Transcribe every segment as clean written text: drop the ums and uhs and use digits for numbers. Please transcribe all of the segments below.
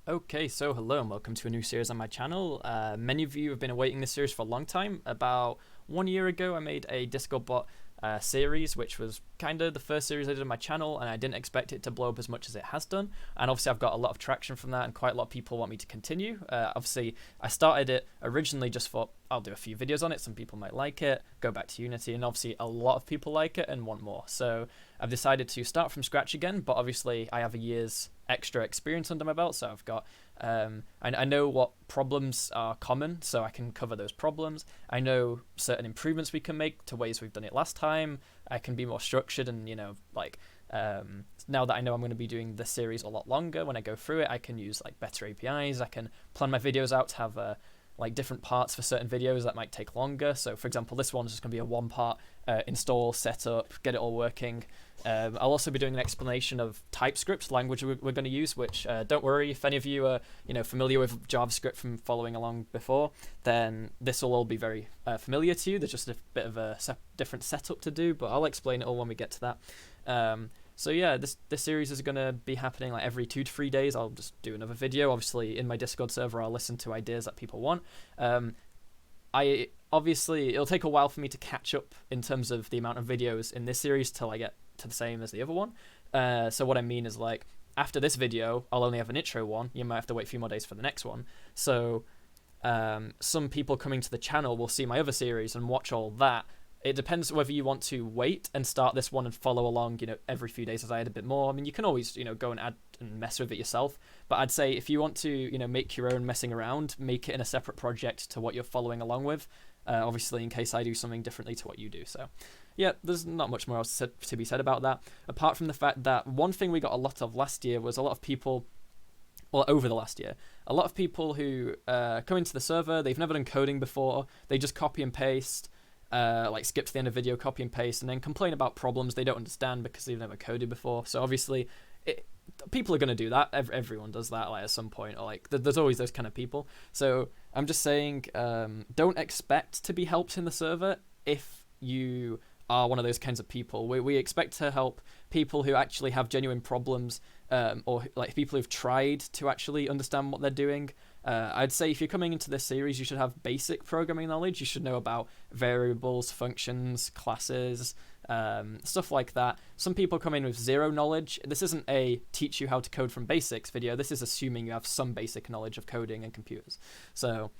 Okay, so hello and welcome to a new series on my channel. Many of you have been awaiting this series for a long time. About 1 year ago, I made a Discord bot series, which was kind of the first series I did on my channel, and I didn't expect it to blow up as much as it has done. And obviously, I've got a lot of traction from that, and quite a lot of people want me to continue. Obviously, I started it originally just for I'll do a few videos on it. Some people might like it, go back to Unity, and obviously, a lot of people like it and want more. So I've decided to start from scratch again, but obviously, I have a year's extra experience under my belt, so I've got I know what problems are common, so I can cover those problems. I know certain improvements we can make to ways we've done it last time. I can be more structured, and now that I know I'm going to be doing this series a lot longer, when I go through it, I can use like better APIs. I can plan my videos out to have like different parts for certain videos that might take longer. So for example, this one's just going to be a one part install, setup, get it all working. I'll also be doing an explanation of TypeScript, language we're going to use, which don't worry, if any of you are familiar with JavaScript from following along before, then this will all be very familiar to you. There's just a bit of a different setup to do, but I'll explain it all when we get to that. So yeah, this series is going to be happening like every 2 to 3 days. I'll just do another video. Obviously, in my Discord server, I'll listen to ideas that people want. It'll take a while for me to catch up in terms of the amount of videos in this series till I get to the same as the other one. So what I mean is, like, after this video, I'll only have an intro one. You might have to wait a few more days for the next one. So some people coming to the channel will see my other series and watch all that. It depends whether you want to wait and start this one and follow along, every few days as I add a bit more. I mean, you can always, go and add and mess with it yourself. But I'd say if you want to, make your own messing around, make it in a separate project to what you're following along with. Obviously, in case I do something differently to what you do. So, yeah, there's not much more else to be said about that. Apart from the fact that one thing we got a lot of last year was a lot of people, well, over the last year, a lot of people who come into the server, they've never done coding before, they just copy and paste, skip to the end of video, copy and paste, and then complain about problems they don't understand because they've never coded before. So obviously, people are going to do that. Everyone does that, like, at some point, or like there's always those kind of people. So I'm just saying, don't expect to be helped in the server if you are one of those kinds of people. We expect to help people who actually have genuine problems, or like people who've tried to actually understand what they're doing. I'd say if you're coming into this series, you should have basic programming knowledge. You should know about variables, functions, classes, stuff like that. Some people come in with zero knowledge. This isn't a teach you how to code from basics video. This is assuming you have some basic knowledge of coding and computers. So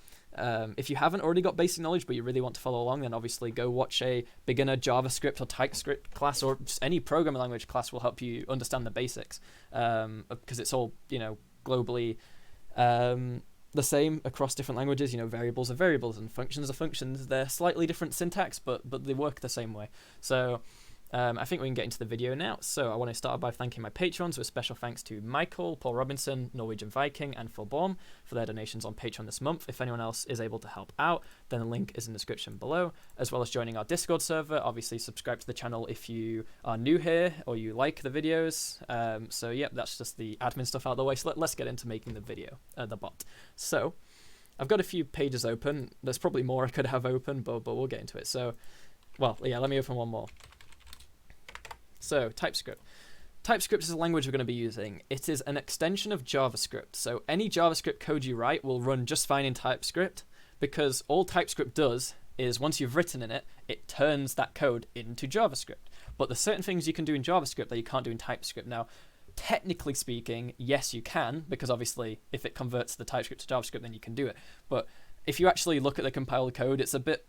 if you haven't already got basic knowledge but you really want to follow along, then obviously go watch a beginner JavaScript or TypeScript class, or just any programming language class will help you understand the basics, because it's all globally the same across different languages. Variables are variables and functions are functions. They're slightly different syntax, but they work the same way. So I think we can get into the video now. So I want to start by thanking my patrons, with special thanks to Michael, Paul Robinson, Norwegian Viking, and Phil Baum for their donations on Patreon this month. If anyone else is able to help out, then the link is in the description below, as well as joining our Discord server. Obviously, subscribe to the channel if you are new here or you like the videos. So yeah, that's just the admin stuff out of the way. So let's get into making the video, the bot. So I've got a few pages open. There's probably more I could have open, but we'll get into it. So, well, yeah, let me open one more. So, TypeScript. TypeScript is a language we're going to be using. It is an extension of JavaScript. So any JavaScript code you write will run just fine in TypeScript, because all TypeScript does is, once you've written in it, it turns that code into JavaScript. But there's certain things you can do in JavaScript that you can't do in TypeScript. Now, technically speaking, yes, you can, because obviously if it converts the TypeScript to JavaScript, then you can do it. But if you actually look at the compiled code, it's a bit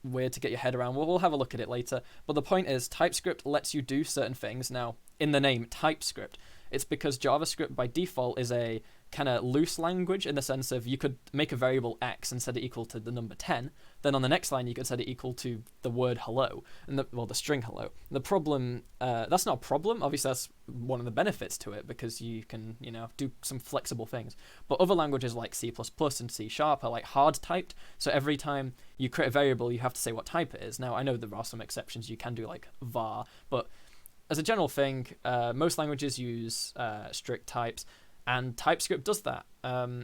weird to get your head around. We'll have a look at it later. But the point is, TypeScript lets you do certain things. Now, in the name TypeScript, it's because JavaScript by default is a kind of loose language, in the sense of you could make a variable x and set it equal to the number 10. Then on the next line, you could set it equal to the word hello, and the string hello. And the problem, that's not a problem. Obviously, that's one of the benefits to it, because you can, do some flexible things. But other languages like C++ and C# are like hard typed. So every time you create a variable, you have to say what type it is. Now, I know there are some exceptions. You can do like var, but as a general thing, most languages use strict types. And TypeScript does that.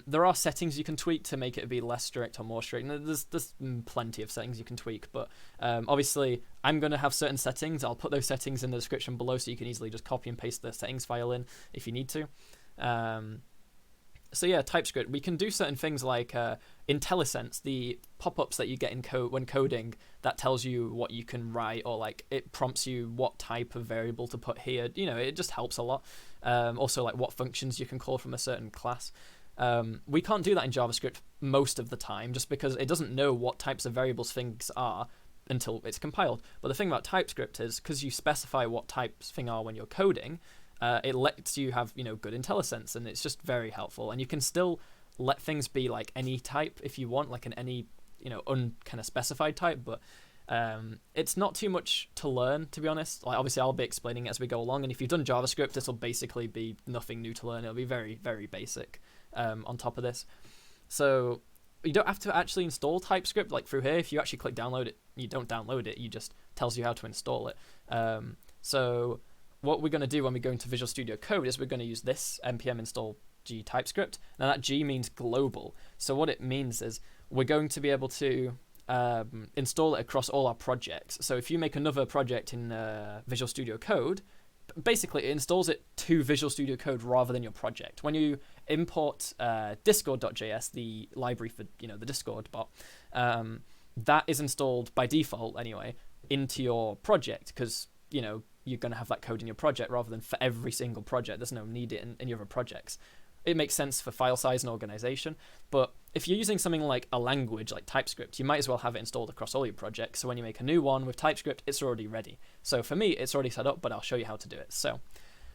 There are settings you can tweak to make it be less strict or more strict. And there's plenty of settings you can tweak, but obviously I'm going to have certain settings. I'll put those settings in the description below, so you can easily just copy and paste the settings file in if you need to. So yeah, TypeScript, we can do certain things like IntelliSense, the pop-ups that you get in code when coding that tells you what you can write, or like it prompts you what type of variable to put here. It just helps a lot. Also like what functions you can call from a certain class. We can't do that in JavaScript most of the time just because it doesn't know what types of variables things are until it's compiled. But the thing about TypeScript is because you specify what types thing are when you're coding, it lets you have good IntelliSense, and it's just very helpful. And you can still let things be like any type if you want, like any kind of specified type, but it's not too much to learn, to be honest. Like obviously I'll be explaining it as we go along, and if you've done JavaScript, it'll basically be nothing new to learn. It'll be very, very basic on top of this. So you don't have to actually install TypeScript like through here. If you actually click download it, you don't download it, you just tells you how to install it. So what we're going to do when we go into Visual Studio Code is we're going to use this npm install g TypeScript. Now that G means global. So what it means is we're going to be able to install it across all our projects. So if you make another project in Visual Studio Code, basically it installs it to Visual Studio Code rather than your project. When you import Discord.js, the library for the Discord bot, that is installed by default anyway into your project, because you're going to have that code in your project rather than for every single project. There's no need in your other projects. It makes sense for file size and organization, but if you're using something like a language like TypeScript, you might as well have it installed across all your projects. So when you make a new one with TypeScript, it's already ready. So for me, it's already set up, but I'll show you how to do it. So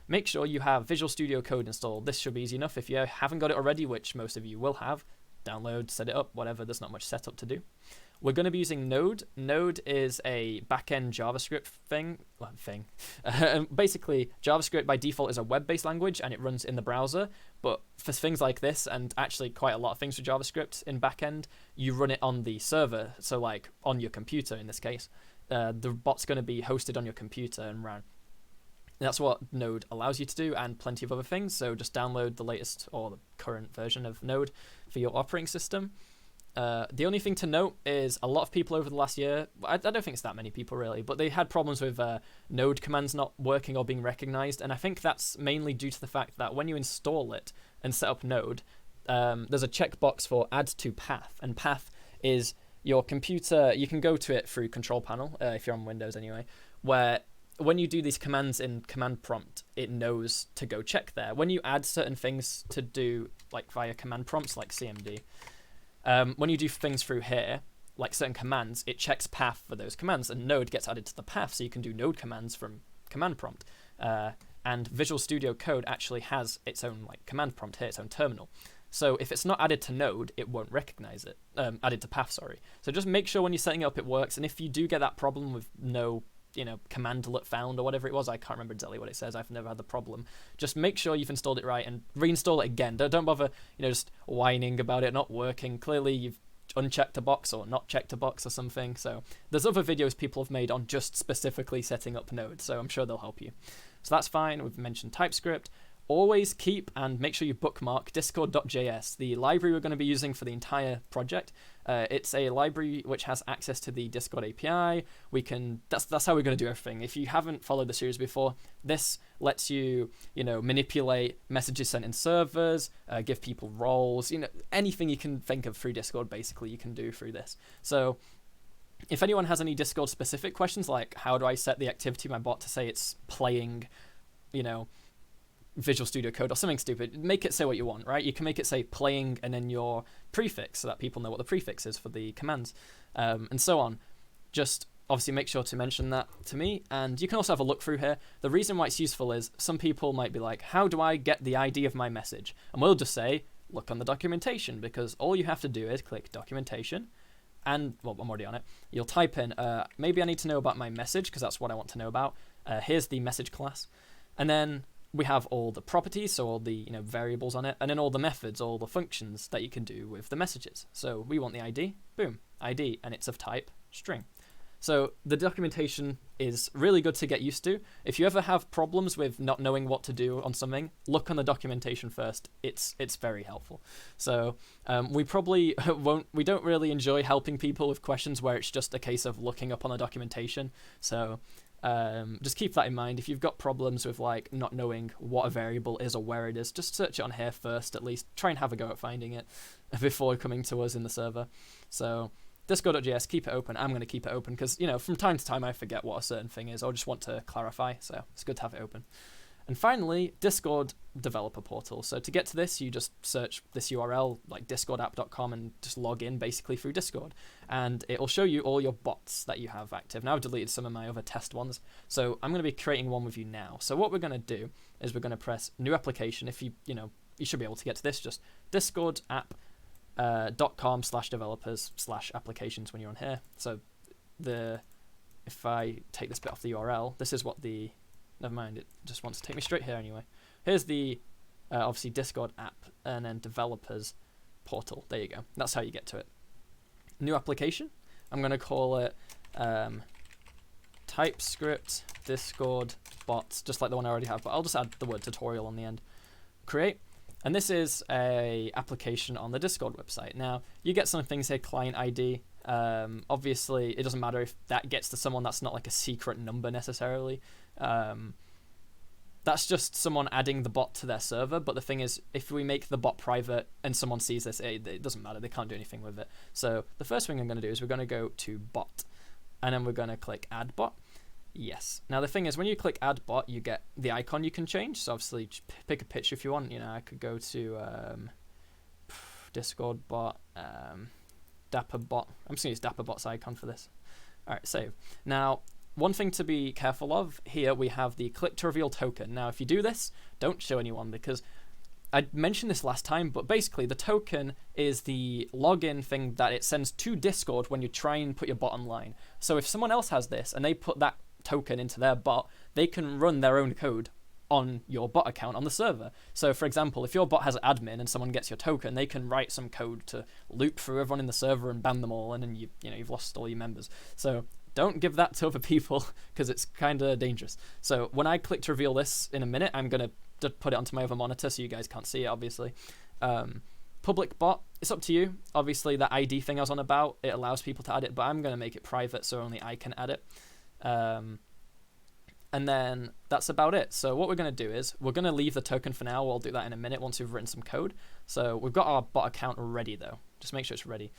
make sure you have Visual Studio Code installed. This should be easy enough. If you haven't got it already, which most of you will have, download, set it up, whatever. There's not much setup to do. We're going to be using Node. Node is a backend JavaScript thing. Basically, JavaScript by default is a web-based language, and it runs in the browser. But for things like this, and actually quite a lot of things for JavaScript in backend, you run it on the server. So like on your computer in this case, the bot's going to be hosted on your computer and ran. That's what Node allows you to do, and plenty of other things. So just download the latest or the current version of Node for your operating system. The only thing to note is a lot of people over the last year, I don't think it's that many people really, but they had problems with Node commands not working or being recognized. And I think that's mainly due to the fact that when you install it and set up Node, there's a checkbox for add to path. And path is your computer, you can go to it through control panel, if you're on Windows anyway, where when you do these commands in command prompt, it knows to go check there. When you add certain things to do like via command prompts like CMD, when you do things through here, like certain commands, it checks path for those commands, and Node gets added to the path, so you can do Node commands from command prompt. And Visual Studio Code actually has its own like command prompt here, its own terminal. So if it's not added to Node, it won't recognize it. Added to path, sorry. So just make sure when you're setting it up, it works. And if you do get that problem with no command found or whatever it was, I can't remember exactly what it says, I've never had the problem, just make sure you've installed it right and reinstall it again. Don't bother just whining about it not working. Clearly you've unchecked a box or not checked a box or something. So there's other videos people have made on just specifically setting up Node, so I'm sure they'll help you. So that's fine. We've mentioned TypeScript. Always keep and make sure you bookmark Discord.js, the library we're going to be using for the entire project. It's a library which has access to the Discord API. That's how we're going to do everything. If you haven't followed the series before, this lets you, manipulate messages sent in servers, give people roles, anything you can think of through Discord, basically, you can do through this. So if anyone has any Discord specific questions, like how do I set the activity of my bot to say it's playing, Visual Studio Code or something stupid, make it say what you want, right? You can make it say playing and then your prefix so that people know what the prefix is for the commands, and so on. Just obviously make sure to mention that to me, and you can also have a look through here. The reason why it's useful is some people might be like, how do I get the ID of my message? And we'll just say, look on the documentation, because all you have to do is click documentation, and, well, I'm already on it. You'll type in, maybe I need to know about my message, because that's what I want to know about. Here's the message class. And then we have all the properties, so all the variables on it, and then all the methods, all the functions that you can do with the messages. So we want the ID, boom, ID, and it's of type string. So the documentation is really good to get used to. If you ever have problems with not knowing what to do on something, look on the documentation first. It's very helpful. So we probably we don't really enjoy helping people with questions where it's just a case of looking up on the documentation. So Just keep that in mind. If you've got problems with like not knowing what a variable is or where it is, just search it on here first at least. Try and have a go at finding it before coming to us in the server. So Discord.js, keep it open. I'm going to keep it open because, from time to time I forget what a certain thing is or just want to clarify. So it's good to have it open. And finally, Discord developer portal. So to get to this, you just search this URL, like discordapp.com, and just log in basically through Discord. And it'll show you all your bots that you have active. Now I've deleted some of my other test ones. So I'm going to be creating one with you now. So what we're going to do is we're going to press new application. If you should be able to get to this, just discordapp.com/developers/applications when you're on here. So if I take this bit off the URL, this is what the... Never mind, it just wants to take me straight here anyway. Here's the, obviously, Discord app, and then developers portal. There you go. That's how you get to it. New application. I'm going to call it TypeScript Discord bots, just like the one I already have, but I'll just add the word tutorial on the end. Create. And this is a application on the Discord website. Now, you get some things here, client ID. Obviously, it doesn't matter if that gets to someone. That's not like a secret number necessarily. That's just someone adding the bot to their server. But the thing is, if we make the bot private and someone sees this, it doesn't matter. They can't do anything with it. So the first thing I'm going to do is we're going to go to bot. And then we're going to click add bot. Yes. Now the thing is, when you click add bot, you get the icon you can change. So obviously, pick a picture if you want. I could go to Discord bot, Dapper bot. I'm just going to use Dapper bot's icon for this. All right, save. Now, one thing to be careful of, here we have the click to reveal token. Now, if you do this, don't show anyone because I mentioned this last time, but basically the token is the login thing that it sends to Discord when you try and put your bot online. So if someone else has this and they put that token into their bot, they can run their own code on your bot account on the server. So for example, if your bot has admin and someone gets your token, they can write some code to loop through everyone in the server and ban them all, and then you've lost all your members. So don't give that to other people because it's kind of dangerous. So when I click to reveal this in a minute, I'm going to put it onto my other monitor so you guys can't see it, obviously. Public bot, it's up to you. Obviously, that ID thing I was on about, it allows people to add it, but I'm going to make it private so only I can add it. And then that's about it. So what we're going to do is we're going to leave the token for now. We'll do that in a minute once we've written some code. So we've got our bot account ready, though. Just make sure it's ready.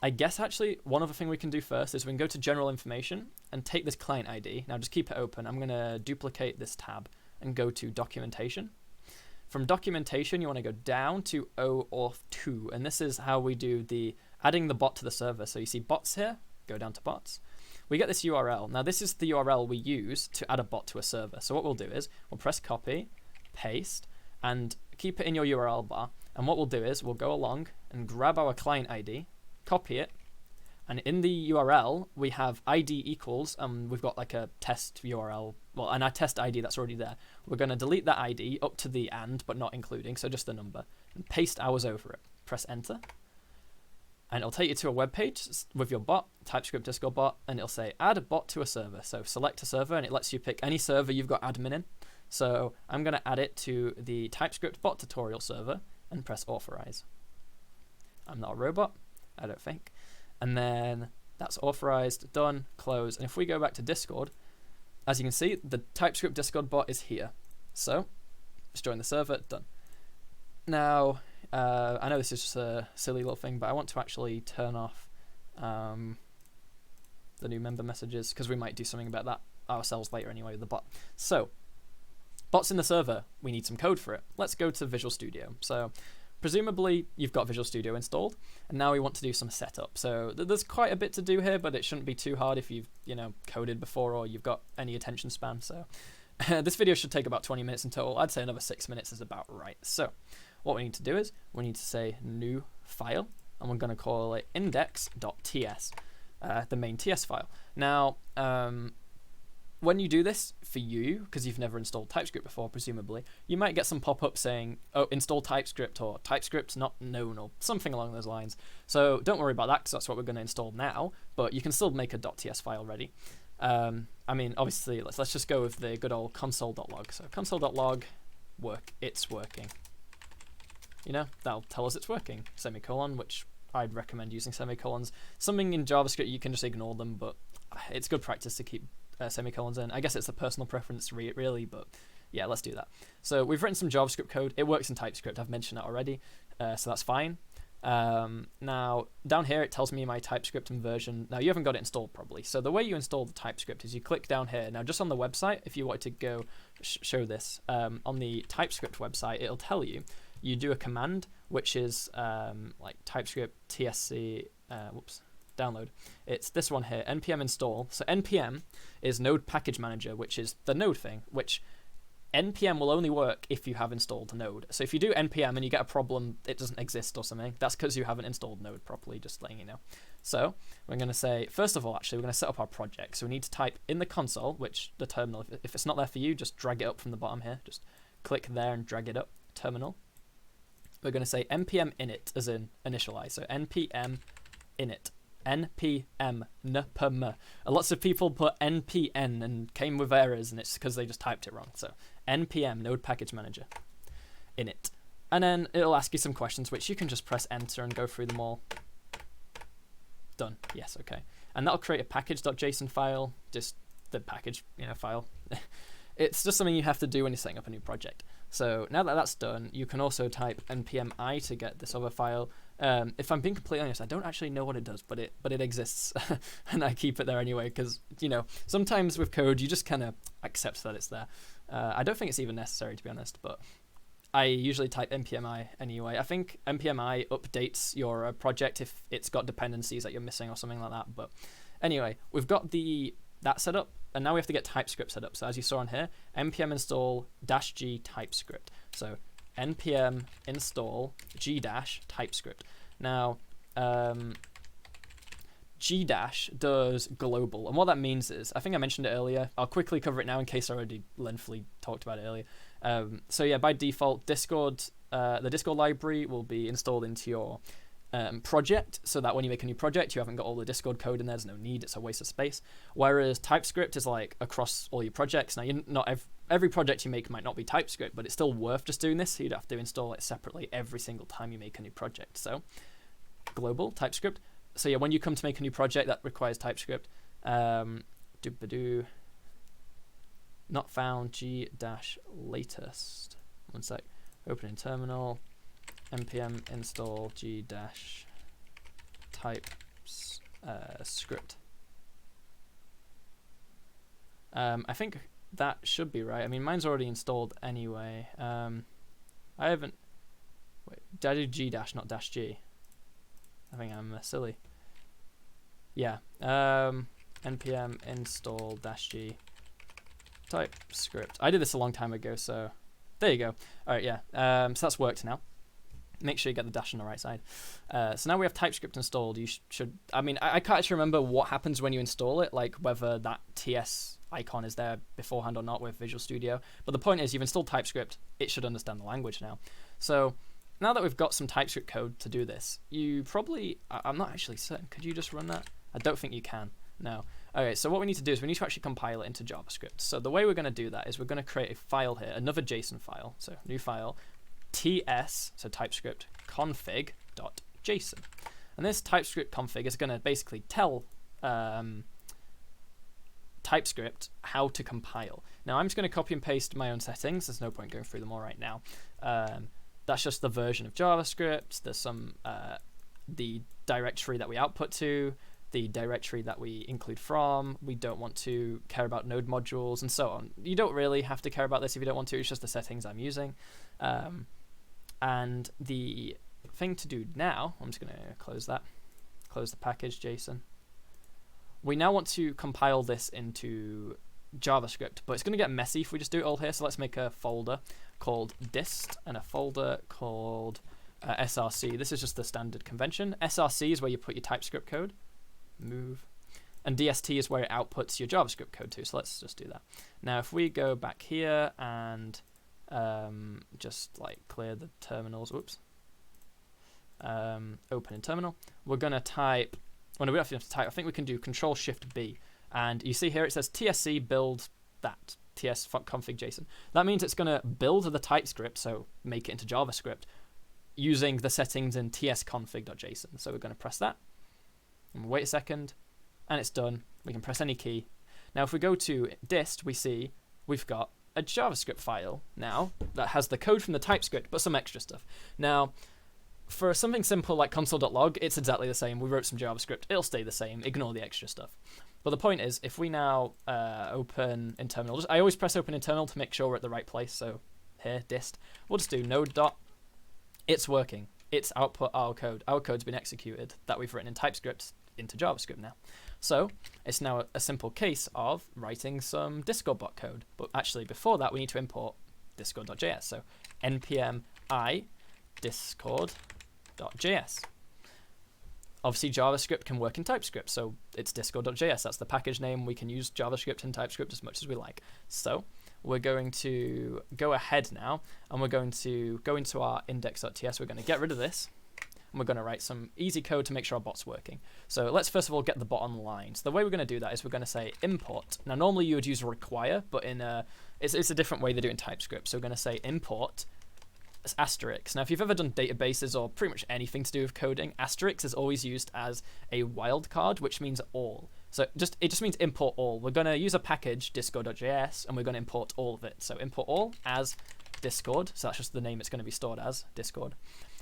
I guess actually one other thing we can do first is we can go to general information and take this client ID. Now just keep it open. I'm going to duplicate this tab and go to documentation. From documentation, you want to go down to OAuth2, and this is how we do the adding the bot to the server. So you see bots here, go down to bots. We get this URL. Now this is the URL we use to add a bot to a server. So what we'll do is we'll press copy, paste, and keep it in your URL bar. And what we'll do is we'll go along and grab our client ID, copy it, and in the URL we have ID equals, we've got like a test URL, well, and our test ID that's already there. We're going to delete that ID up to the and, but not including, so just the number, and paste ours over it. Press enter, and it'll take you to a web page with your bot, TypeScript Discord bot, and it'll say add a bot to a server. So select a server, and it lets you pick any server you've got admin in. So I'm going to add it to the TypeScript bot tutorial server and press authorize. I'm not a robot, I don't think. And then that's authorized, done, close. And if we go back to Discord, as you can see, the TypeScript Discord bot is here. So just join the server, done. Now, I know this is just a silly little thing, but I want to actually turn off the new member messages because we might do something about that ourselves later anyway with the bot. So, bots in the server, we need some code for it. Let's go to Visual Studio. So, presumably you've got Visual Studio installed, and now we want to do some setup. So there's quite a bit to do here, but it shouldn't be too hard if you've coded before or you've got any attention span. So this video should take about 20 minutes in total. I'd say another 6 minutes is about right. So what we need to do is we need to say new file, and we're going to call it index.ts, the main TS file. Now, when you do this for you, because you've never installed TypeScript before, presumably, you might get some pop-up saying, oh, install TypeScript, or TypeScript's not known, or something along those lines. So don't worry about that, because that's what we're going to install now, but you can still make a .ts file ready. I mean, obviously, let's just go with the good old console.log. So console.log, it's working. That'll tell us it's working, semicolon, which I'd recommend using semicolons. Something in JavaScript, you can just ignore them, but it's good practice to keep semicolons in. I guess it's a personal preference really, but yeah, let's do that. So we've written some JavaScript code. It works in TypeScript. I've mentioned that already, so that's fine. Now down here it tells me my TypeScript version. Now you haven't got it installed probably. So the way you install the TypeScript is you click down here. Now just on the website, if you wanted to go show this on the TypeScript website, it'll tell you. You do a command which is like TypeScript tsc download. It's this one here, npm install. So npm is Node Package Manager, which is the Node thing, which npm will only work if you have installed Node. So if you do npm and you get a problem, it doesn't exist or something, that's because you haven't installed Node properly, just letting you know. So we're going to say, first of all, actually, we're going to set up our project. So we need to type in the console, which the terminal, if it's not there for you, just drag it up from the bottom here. Just click there and drag it up, terminal. We're going to say npm init, as in initialize. So npm init. npm npm. Lots of people put npn and came with errors, and it's because they just typed it wrong. So npm Node Package Manager init, and then it'll ask you some questions which you can just press enter and go through them all. Done. Yes. Okay. And that'll create a package.json file, just the package file. It's just something you have to do when you're setting up a new project. So now that that's done, you can also type npm I to get this other file. If I'm being completely honest, I don't actually know what it does, but it exists, and I keep it there anyway because sometimes with code you just kind of accept that it's there. I don't think it's even necessary, to be honest, but I usually type npm I anyway. I think npm I updates your project if it's got dependencies that you're missing or something like that. But anyway, we've got that set up, and now we have to get TypeScript set up. So as you saw on here, npm install -g TypeScript. So npm install g TypeScript. Now g does global, and what that means is, I think I mentioned it earlier, I'll quickly cover it now in case I already lengthily talked about it earlier. So yeah, by default, the Discord library will be installed into your project, so that when you make a new project you haven't got all the Discord code in there. There's no need, it's a waste of space. Whereas TypeScript is like across all your projects. Now not every project you make might not be TypeScript, but it's still worth just doing this, so you'd have to install it separately every single time you make a new project. So global TypeScript. So yeah, when you come to make a new project that requires TypeScript, not found g-latest. One sec. Open in terminal. npm install g TypeScript. I think that should be right. I mean, mine's already installed anyway. I haven't. Wait, did I do g not -g? I think I'm silly. Yeah. npm install -g TypeScript. I did this a long time ago, so there you go. All right, yeah. So that's worked now. Make sure you get the dash on the right side. So now we have TypeScript installed. You should. I mean, I can't actually remember what happens when you install it, like whether that TS icon is there beforehand or not with Visual Studio. But the point is, you've installed TypeScript. It should understand the language now. So now that we've got some TypeScript code to do this, you probably. I'm not actually certain. Could you just run that? I don't think you can. No. Okay, so what we need to do is we need to actually compile it into JavaScript. So the way we're going to do that is we're going to create a file here, another JSON file. So new file, ts, so TypeScript, config.json. And this TypeScript config is going to basically tell TypeScript how to compile. Now I'm just going to copy and paste my own settings. There's no point going through them all right now. That's just the version of JavaScript. There's some the directory that we output to, the directory that we include from. We don't want to care about node modules and so on. You don't really have to care about this if you don't want to. It's just the settings I'm using. And the thing to do now, I'm just going to close that, close the package JSON. We now want to compile this into JavaScript, but it's going to get messy if we just do it all here. So let's make a folder called dist and a folder called src. This is just the standard convention. Src is where you put your TypeScript code. Move. And dst is where it outputs your JavaScript code to. So let's just do that. Now if we go back here and just like clear the terminals, whoops. Open in terminal. We're going to type, well, no, we don't have to type. I think we can do Control-Shift-B. And you see here it says tsc build that, ts config JSON. That means it's going to build the TypeScript, so make it into JavaScript, using the settings in tsconfig.json. So we're going to press that. And wait a second, and it's done. We can press any key. Now, if we go to dist, we see we've got a JavaScript file now that has the code from the TypeScript, but some extra stuff. Now, for something simple like console.log, it's exactly the same. We wrote some JavaScript. It'll stay the same. Ignore the extra stuff. But the point is, if we now open in terminal, I always press open in terminal to make sure we're at the right place. So here, dist. We'll just do node dot. It's working. It's output our code. Our code's been executed that we've written in TypeScript into JavaScript now. So it's now a simple case of writing some Discord bot code. But actually, before that, we need to import discord.js. So npm I discord.js. Obviously, JavaScript can work in TypeScript, so it's discord.js. That's the package name. We can use JavaScript and TypeScript as much as we like. So we're going to go ahead now, and we're going to go into our index.ts. We're going to get rid of this, and we're going to write some easy code to make sure our bot's working. So let's first of all get the bot online. So the way we're going to do that is we're going to say import. Now, normally you would use require, but it's a different way they do it in TypeScript. So we're going to say import asterisk. Now, if you've ever done databases or pretty much anything to do with coding, asterisk is always used as a wildcard, which means all. So it just means import all. We're going to use a package, discord.js, and we're going to import all of it. So import all as discord. So that's just the name it's going to be stored as, discord.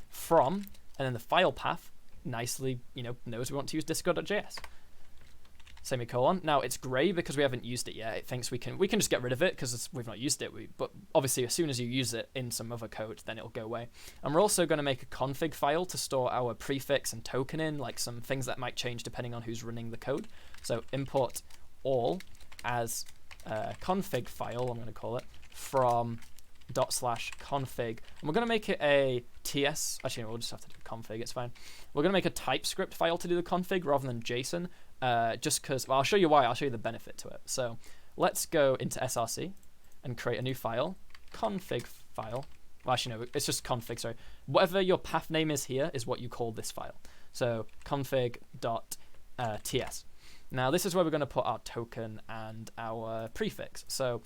From, and then the file path nicely, knows we want to use discord.js. Semicolon. Now it's grey because we haven't used it yet. It thinks we can just get rid of it because we've not used it. But obviously, as soon as you use it in some other code, then it'll go away. And we're also going to make a config file to store our prefix and token in, like some things that might change depending on who's running the code. So import all as a config file. I'm going to call it from /config, and we're going to make it a TS. Actually, no, we'll just have to do config. It's fine. We're going to make a TypeScript file to do the config rather than JSON. Just because, well, I'll show you why. I'll show you the benefit to it. So let's go into src and create a new file, config file. Well, actually, no, it's just config, sorry. Whatever your path name is here is what you call this file. So config.ts. Now, this is where we're going to put our token and our prefix. So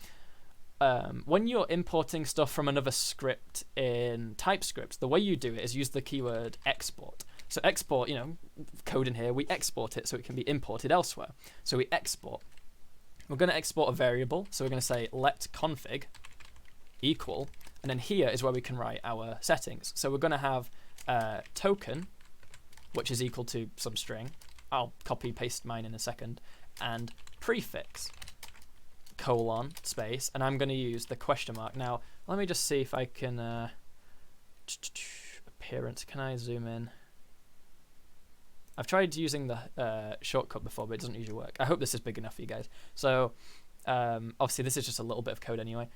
when you're importing stuff from another script in TypeScript, the way you do it is use the keyword export. So export, code in here, we export it so it can be imported elsewhere. So we export. We're going to export a variable. So we're going to say let config equal. And then here is where we can write our settings. So we're going to have token, which is equal to some string. I'll copy paste mine in a second. And prefix, colon, space. And I'm going to use the question mark. Now, let me just see if I can... appearance, can I zoom in? I've tried using the shortcut before, but it doesn't usually work. I hope this is big enough for you guys. So obviously this is just a little bit of code anyway.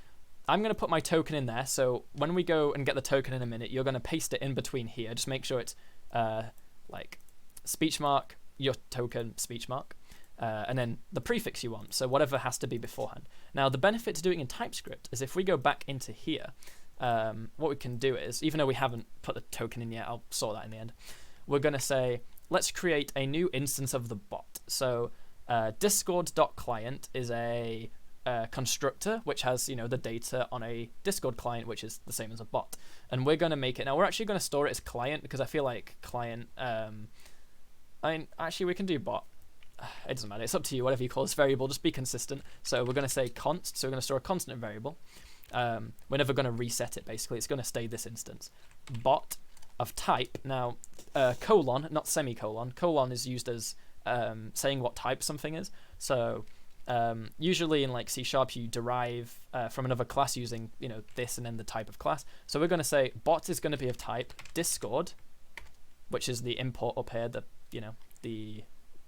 I'm going to put my token in there. So when we go and get the token in a minute, you're going to paste it in between here. Just make sure it's like speech mark, your token, speech mark, and then the prefix you want. So whatever has to be beforehand. Now the benefit to doing in TypeScript is if we go back into here, what we can do is, even though we haven't put the token in yet, I'll sort that in the end. We're going to say, let's create a new instance of the bot. So discord.client is a constructor which has the data on a Discord client, which is the same as a bot. And we're going to make it, now we're actually going to store it as client because I feel like client, actually we can do bot. It doesn't matter. It's up to you, whatever you call this variable, just be consistent. So we're going to say const, so we're going to store a constant variable. We're never going to reset it, basically. It's going to stay this instance. Bot of type. Now, colon, not semicolon. Colon is used as saying what type something is. So usually in like C# you derive from another class using this and then the type of class. So we're going to say bot is going to be of type Discord, which is the import up here, the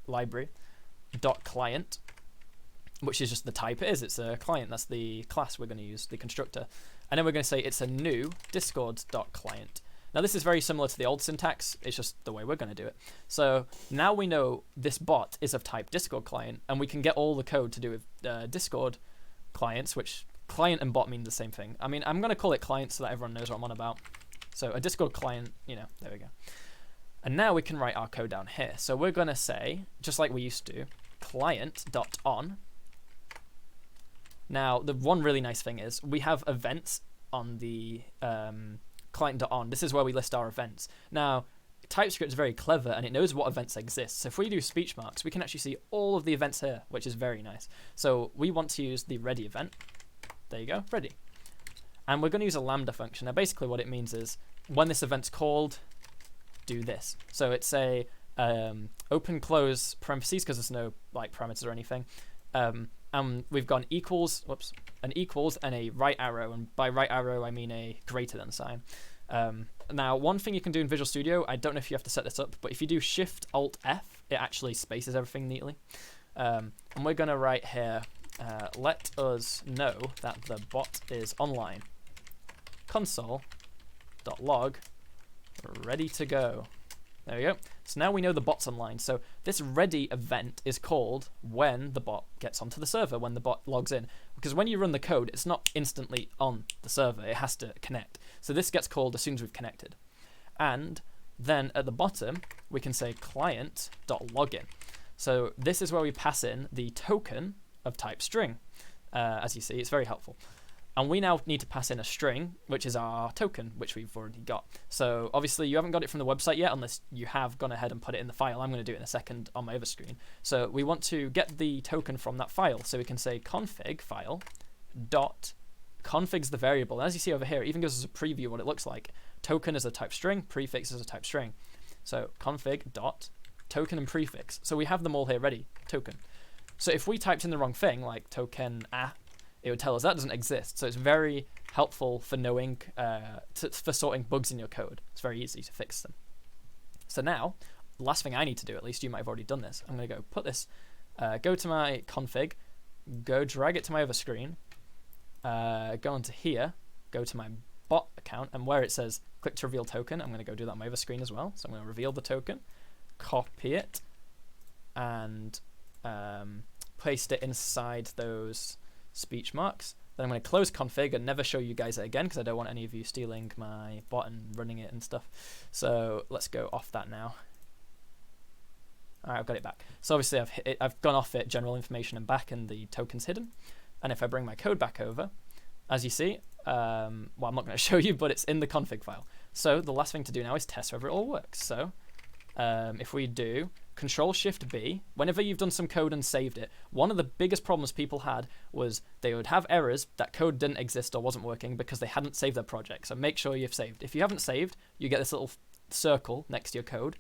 library, dot client, which is just the type it is. It's a client. That's the class we're going to use, the constructor. And then we're going to say it's a new Discord.client. Now, this is very similar to the old syntax. It's just the way we're going to do it. So now we know this bot is of type Discord client, and we can get all the code to do with Discord clients, which client and bot mean the same thing. I mean, I'm going to call it client so that everyone knows what I'm on about. So a Discord client, there we go. And now we can write our code down here. So we're going to say, just like we used to, client.on. Now, the one really nice thing is we have events on the client.on. This is where we list our events. Now, TypeScript is very clever and it knows what events exist. So if we do speech marks, we can actually see all of the events here, which is very nice. So we want to use the ready event. There you go, ready. And we're going to use a lambda function. Now basically what it means is when this event's called, do this. So it's a open close parentheses because there's no like parameters or anything. And we've got an equals and a right arrow, and by right arrow I mean a greater than sign. Now one thing you can do in Visual Studio, I don't know if you have to set this up, but if you do Shift Alt F, it actually spaces everything neatly. And we're going to write here, let us know that the bot is online. Console.log ready to go. There we go. So now we know the bot's online. So this ready event is called when the bot gets onto the server, when the bot logs in. Because when you run the code, it's not instantly on the server. It has to connect. So this gets called as soon as we've connected. And then at the bottom, we can say client.login. So this is where we pass in the token of type string. As you see, it's very helpful. And we now need to pass in a string, which is our token, which we've already got. So obviously you haven't got it from the website yet, unless you have gone ahead and put it in the file. I'm going to do it in a second on my other screen. So we want to get the token from that file. So we can say config file dot config's the variable. And as you see over here, it even gives us a preview of what it looks like. Token is a type string, prefix is a type string. So config dot token and prefix. So we have them all here ready, token. So if we typed in the wrong thing, like token it would tell us that doesn't exist. So it's very helpful for knowing, for sorting bugs in your code. It's very easy to fix them. So now, the last thing I need to do, at least you might have already done this, I'm going to go put this, go to my config, go drag it to my other screen, go onto here, go to my bot account, and where it says click to reveal token, I'm going to go do that on my other screen as well. So I'm going to reveal the token, copy it, and paste it inside those speech marks. Then I'm going to close config and never show you guys it again because I don't want any of you stealing my bot and running it and stuff. So let's go off that now. Alright, I've got it back. So obviously I've gone off it, general information and back, and the token's hidden. And if I bring my code back over, as you see, well, I'm not going to show you, but it's in the config file. So the last thing to do now is test whether it all works. So if we do Control-Shift-B, whenever you've done some code and saved it, one of the biggest problems people had was they would have errors that code didn't exist or wasn't working because they hadn't saved their project. So make sure you've saved. If you haven't saved, you get this little circle next to your code.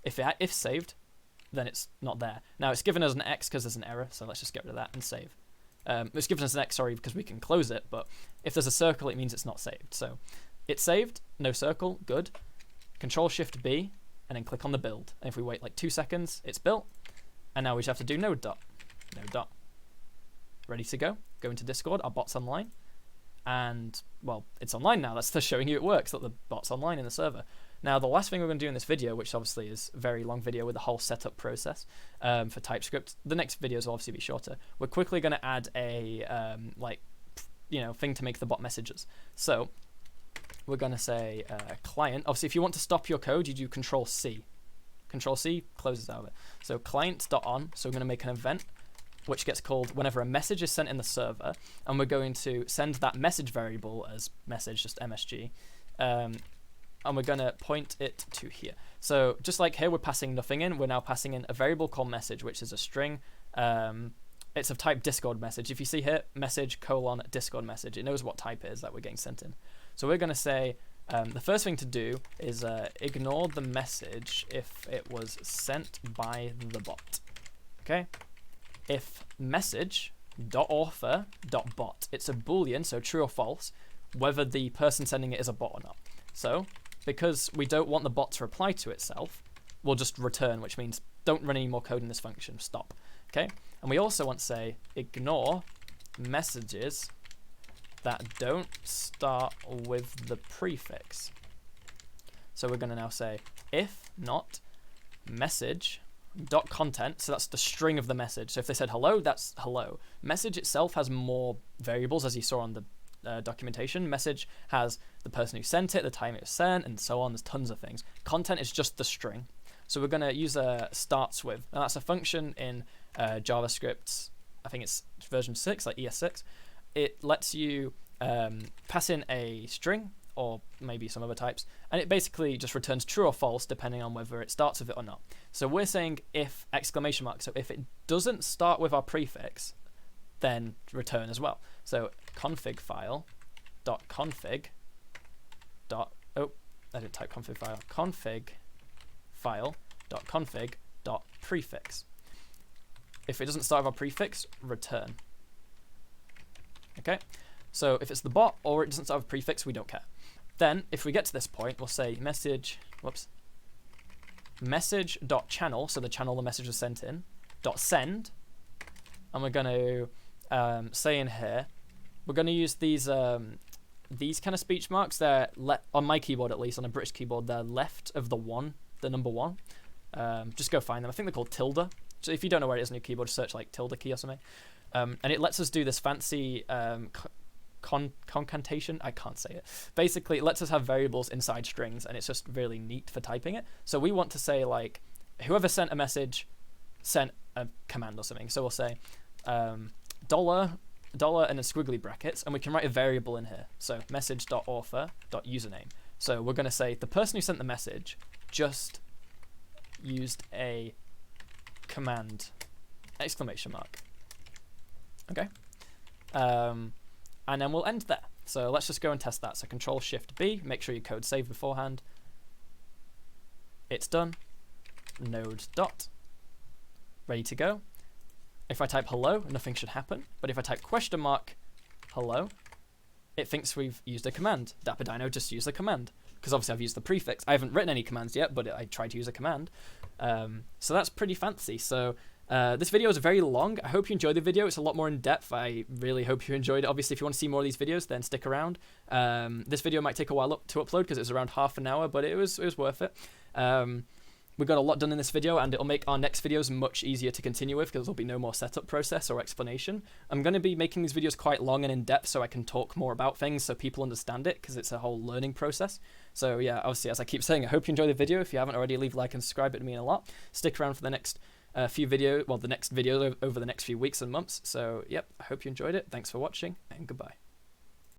If saved, then it's not there. Now it's given us an X because there's an error, so let's just get rid of that and save. It's given us an X, sorry, because we can close it, but if there's a circle, it means it's not saved. So it's saved, no circle, good. Control-Shift-B, and then click on the build. And if we wait like 2 seconds, it's built. And now we just have to do node dot. Ready to go. Go into Discord, our bot's online. And, well, it's online now. That's just showing you it works, that the bot's online in the server. Now, the last thing we're going to do in this video, which obviously is a very long video with the whole setup process for TypeScript. The next videos will obviously be shorter. We're quickly going to add a, thing to make the bot messages. So we're going to say client. Obviously, if you want to stop your code, you do Control-C. Control-C closes out of it. So client.on. So we're going to make an event which gets called whenever a message is sent in the server, and we're going to send that message variable as message, just MSG, and we're going to point it to here. So just like here, we're passing nothing in. We're now passing in a variable called message, which is a string. It's of type Discord message. If you see here, message : Discord message, it knows what type it is that we're getting sent in. So we're going to say, the first thing to do is ignore the message if it was sent by the bot. Okay? If message.author.bot, it's a boolean, so true or false, whether the person sending it is a bot or not. So because we don't want the bot to reply to itself, we'll just return, which means don't run any more code in this function, stop. Okay? And we also want to say ignore messages that don't start with the prefix. So we're going to now say if not message.content, so that's the string of the message. So if they said hello, that's hello. Message itself has more variables, as you saw on the documentation. Message has the person who sent it, the time it was sent, and so on. There's tons of things. Content is just the string. So we're going to use a starts with, and that's a function in JavaScript. I think it's version 6, like ES6. It lets you pass in a string or maybe some other types, and it basically just returns true or false depending on whether it starts with it or not. So we're saying if exclamation mark, so if it doesn't start with our prefix, then return as well. So config file dot config dot, oh, I didn't type config file, config file dot config dot prefix. If it doesn't start with our prefix, return. Okay, so if it's the bot or it doesn't start with a prefix, we don't care. Then if we get to this point, we'll say message.channel, so the channel the message was sent in, .send, and we're going to say in here, we're going to use these kind of speech marks. They're on my keyboard, at least on a British keyboard, they're left of the one, the number one. Just go find them. I think they're called tilde. So if you don't know where it is on your keyboard, just search like tilde key or something. And it lets us do this fancy concatenation. I can't say it. Basically, it lets us have variables inside strings, and it's just really neat for typing it. So we want to say, like, whoever sent a message sent a command or something. So we'll say dollar and then squiggly brackets, and we can write a variable in here. So message.author.username. So we're going to say the person who sent the message just used a command, exclamation mark. Okay. And then we'll end there. So let's just go and test that. So Control-Shift-B, make sure your code's saved beforehand. It's done. Node dot. Ready to go. If I type hello, nothing should happen. But if I type question mark hello, it thinks we've used a command. Dapper Dino just used a command. Because obviously I've used the prefix. I haven't written any commands yet, but I tried to use a command. So that's pretty fancy. So this video is very long. I hope you enjoyed the video. It's a lot more in depth. I really hope you enjoyed it. Obviously, if you want to see more of these videos, then stick around. This video might take a while to upload because it was around half an hour, but it was worth it. We got a lot done in this video, and it'll make our next videos much easier to continue with because there'll be no more setup process or explanation. I'm going to be making these videos quite long and in depth so I can talk more about things so people understand it, because it's a whole learning process. So yeah, obviously, as I keep saying, I hope you enjoy the video. If you haven't already, leave a like and subscribe. It'd mean a lot. Stick around for the next few videos, well, the next video over the next few weeks and months. So yep, I hope you enjoyed it. Thanks for watching, and goodbye.